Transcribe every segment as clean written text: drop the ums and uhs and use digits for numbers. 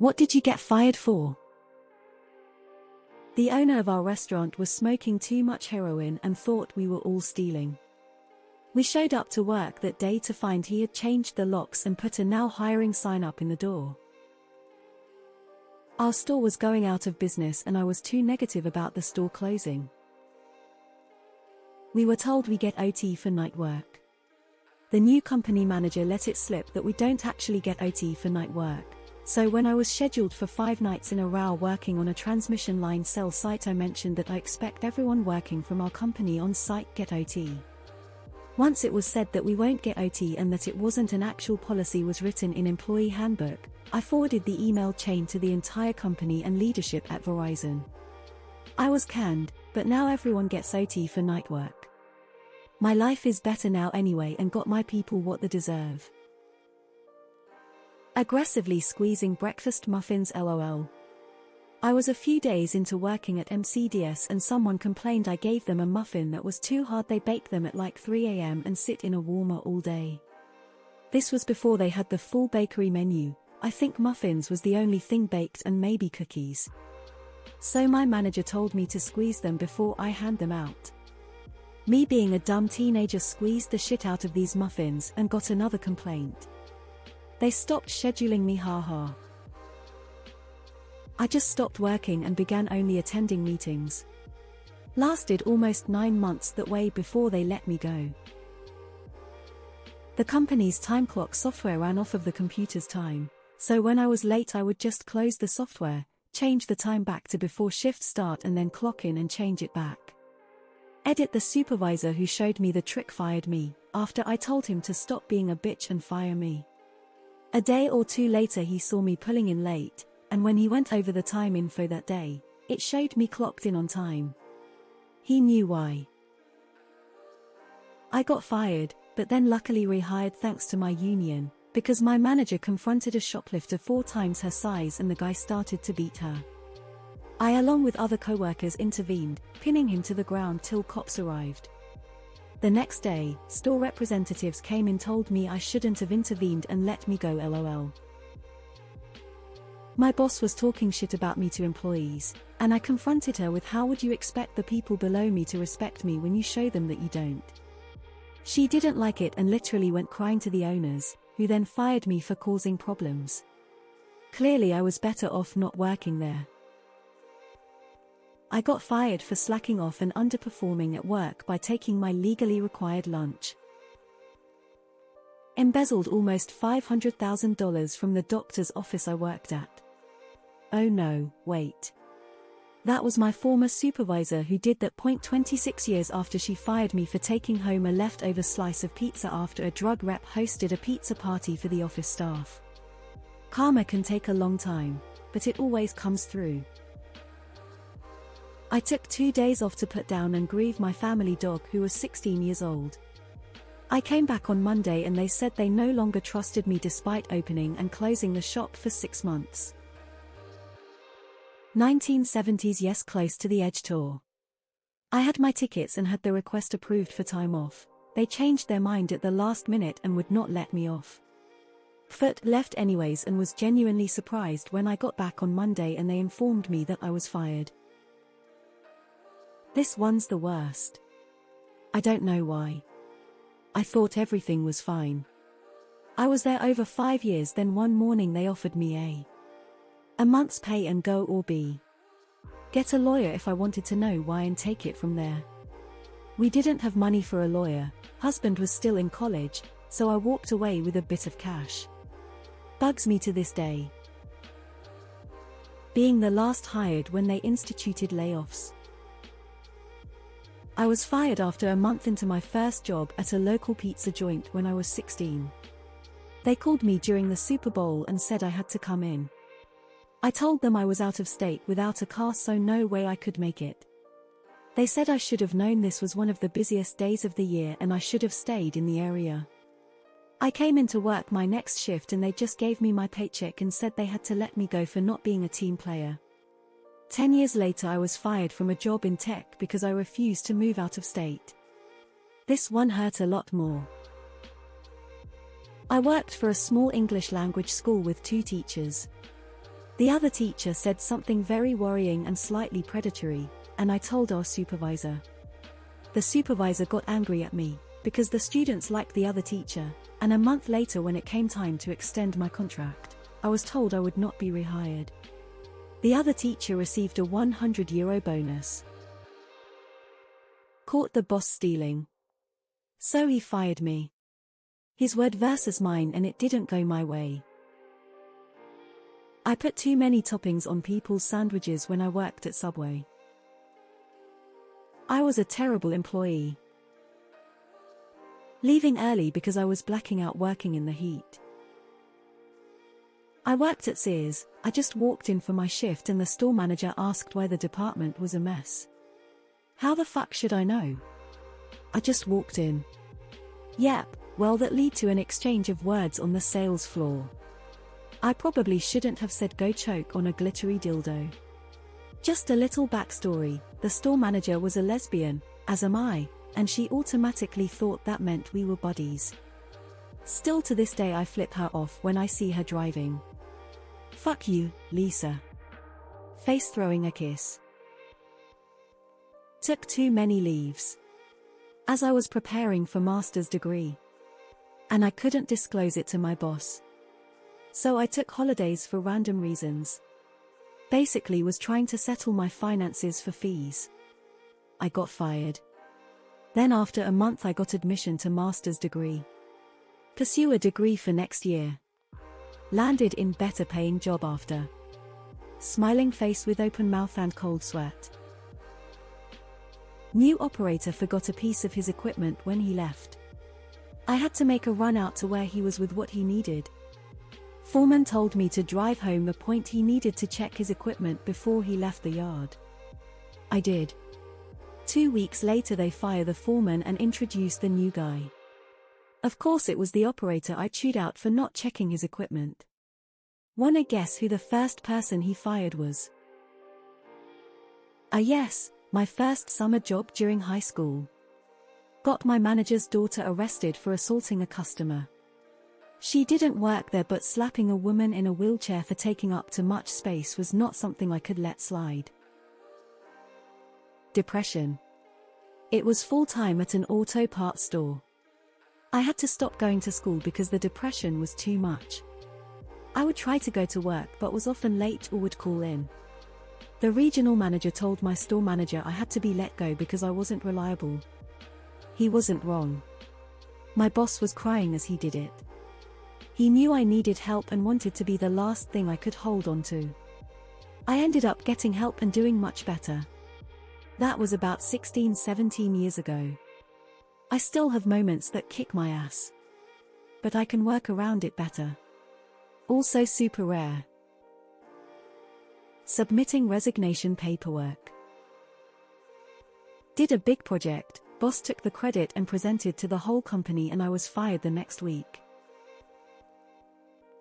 What did you get fired for? The owner of our restaurant was smoking too much heroin and thought we were all stealing. We showed up to work that day to find he had changed the locks and put a now hiring sign up in the door. Our store was going out of business and I was too negative about the store closing. We were told we get OT for night work. The new company manager let it slip that we don't actually get OT for night work. So when I was scheduled for 5 nights in a row working on a transmission line cell site, I mentioned that I expect everyone working from our company on site get OT. Once it was said that we won't get OT and that it wasn't an actual policy was written in employee handbook, I forwarded the email chain to the entire company and leadership at Verizon. I was canned, but now everyone gets OT for night work. My life is better now anyway and got my people what they deserve. Aggressively squeezing breakfast muffins LOL. I was a few days into working at MCDS and someone complained I gave them a muffin that was too hard. They bake them at like 3 a.m. and sit in a warmer all day. This was before they had the full bakery menu. I think muffins was the only thing baked and maybe cookies. So my manager told me to squeeze them before I hand them out. Me being a dumb teenager squeezed the shit out of these muffins and got another complaint. They stopped scheduling me, haha. I just stopped working and began only attending meetings. Lasted almost 9 months that way before they let me go. The company's time clock software ran off of the computer's time, so when I was late I would just close the software, change the time back to before shift start and then clock in and change it back. Edit. The supervisor who showed me the trick fired me, after I told him to stop being a bitch and fire me. A day or two later he saw me pulling in late, and when he went over the time info that day, it showed me clocked in on time. He knew why. I got fired, but then luckily rehired thanks to my union, because my manager confronted a shoplifter 4 times her size and the guy started to beat her. I along with other co-workers intervened, pinning him to the ground till cops arrived. The next day, store representatives came and told me I shouldn't have intervened and let me go, lol. My boss was talking shit about me to employees, and I confronted her with, how would you expect the people below me to respect me when you show them that you don't? She didn't like it and literally went crying to the owners, who then fired me for causing problems. Clearly I was better off not working there. I got fired for slacking off and underperforming at work by taking my legally required lunch. Embezzled almost $500,000 from the doctor's office I worked at. Oh no, wait. That was my former supervisor who did that. 26 years after she fired me for taking home a leftover slice of pizza after a drug rep hosted a pizza party for the office staff. Karma can take a long time, but it always comes through. I took 2 days off to put down and grieve my family dog who was 16 years old. I came back on Monday and they said they no longer trusted me despite opening and closing the shop for 6 months. 1970s Yes, Close to the Edge tour. I had my tickets and had the request approved for time off. They changed their mind at the last minute and would not let me off. Foot left anyways and was genuinely surprised when I got back on Monday and they informed me that I was fired. This one's the worst. I don't know why. I thought everything was fine. I was there over 5 years, then one morning they offered me a month's pay and go or be. Get a lawyer if I wanted to know why and take it from there. We didn't have money for a lawyer, husband was still in college, so I walked away with a bit of cash. Bugs me to this day. Being the last hired when they instituted layoffs. I was fired after a month into my first job at a local pizza joint when I was 16. They called me during the Super Bowl and said I had to come in. I told them I was out of state without a car, so no way I could make it. They said I should have known this was one of the busiest days of the year and I should have stayed in the area. I came into work my next shift and they just gave me my paycheck and said they had to let me go for not being a team player. 10 years later I was fired from a job in tech because I refused to move out of state. This one hurt a lot more. I worked for a small English language school with 2 teachers. The other teacher said something very worrying and slightly predatory, and I told our supervisor. The supervisor got angry at me, because the students liked the other teacher, and a month later when it came time to extend my contract, I was told I would not be rehired. The other teacher received a €100 bonus. Caught the boss stealing. So he fired me. His word versus mine, and it didn't go my way. I put too many toppings on people's sandwiches when I worked at Subway. I was a terrible employee. Leaving early because I was blacking out working in the heat. I worked at Sears. I just walked in for my shift and the store manager asked why the department was a mess. How the fuck should I know? I just walked in. Yep, well that led to an exchange of words on the sales floor. I probably shouldn't have said go choke on a glittery dildo. Just a little backstory, the store manager was a lesbian, as am I, and she automatically thought that meant we were buddies. Still to this day I flip her off when I see her driving. Fuck you, Lisa. Face throwing a kiss. Took too many leaves. As I was preparing for master's degree. And I couldn't disclose it to my boss. So I took holidays for random reasons. Basically was trying to settle my finances for fees. I got fired. Then after a month I got admission to master's degree. Pursue a degree for next year. Landed in better paying job after. Smiling face with open mouth and cold sweat. New operator forgot a piece of his equipment when he left. I had to make a run out to where he was with what he needed. Foreman told me to drive home the point he needed to check his equipment before he left the yard. I did. 2 weeks later they fire the foreman and introduce the new guy. Of course it was the operator I chewed out for not checking his equipment. Wanna guess who the first person he fired was? Yes, my first summer job during high school. Got my manager's daughter arrested for assaulting a customer. She didn't work there, but slapping a woman in a wheelchair for taking up too much space was not something I could let slide. Depression. It was full-time at an auto parts store. I had to stop going to school because the depression was too much. I would try to go to work but was often late or would call in. The regional manager told my store manager I had to be let go because I wasn't reliable. He wasn't wrong. My boss was crying as he did it. He knew I needed help and wanted to be the last thing I could hold on to. I ended up getting help and doing much better. That was about 16-17 years ago. I still have moments that kick my ass. But I can work around it better. Also super rare. Submitting resignation paperwork. Did a big project, boss took the credit and presented to the whole company and I was fired the next week.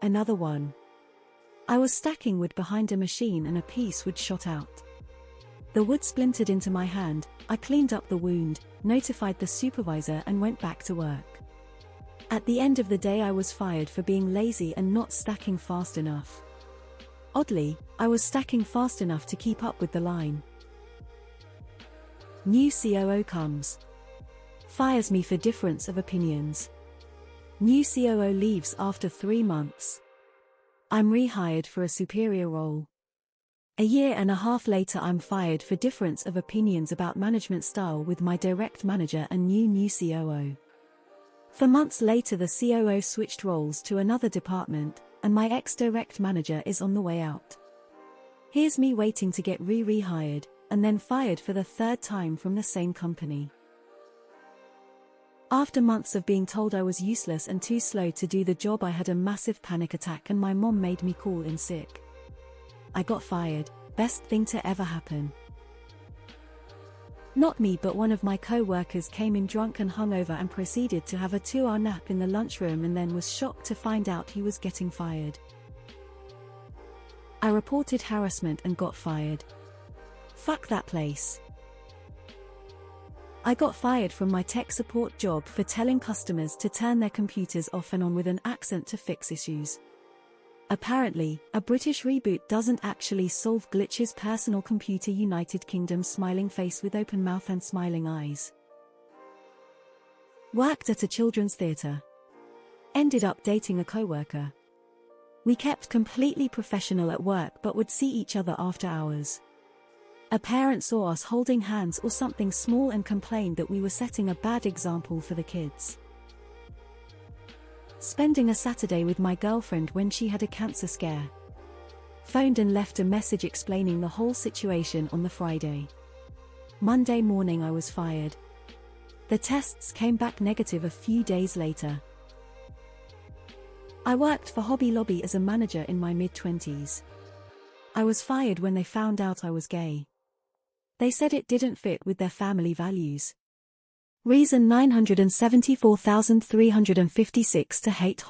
Another one. I was stacking wood behind a machine and a piece wood shot out. The wood splintered into my hand. I cleaned up the wound, notified the supervisor and went back to work. At the end of the day I was fired for being lazy and not stacking fast enough. Oddly, I was stacking fast enough to keep up with the line. New COO comes. Fires me for difference of opinions. New COO leaves after 3 months. I'm rehired for a superior role. A year and a half later I'm fired for difference of opinions about management style with my direct manager and new COO. 4 months later the COO switched roles to another department, and my ex-direct manager is on the way out. Here's me waiting to get rehired, and then fired for the 3rd time from the same company. After months of being told I was useless and too slow to do the job, I had a massive panic attack and my mom made me call in sick. I got fired, best thing to ever happen. Not me, but one of my co-workers came in drunk and hungover and proceeded to have a 2-hour nap in the lunchroom and then was shocked to find out he was getting fired. I reported harassment and got fired. Fuck that place. I got fired from my tech support job for telling customers to turn their computers off and on with an accent to fix issues. Apparently, a British reboot doesn't actually solve glitches. Personal computer. United Kingdom. Smiling face with open mouth and smiling eyes. Worked at a children's theatre. Ended up dating a co-worker. We kept completely professional at work but would see each other after hours. A parent saw us holding hands or something small and complained that we were setting a bad example for the kids. Spending a Saturday with my girlfriend when she had a cancer scare. Phoned and left a message explaining the whole situation on the Friday. Monday morning I was fired. The tests came back negative a few days later. I worked for Hobby Lobby as a manager in my mid-20s. I was fired when they found out I was gay. They said it didn't fit with their family values. Reason 974,356 to hate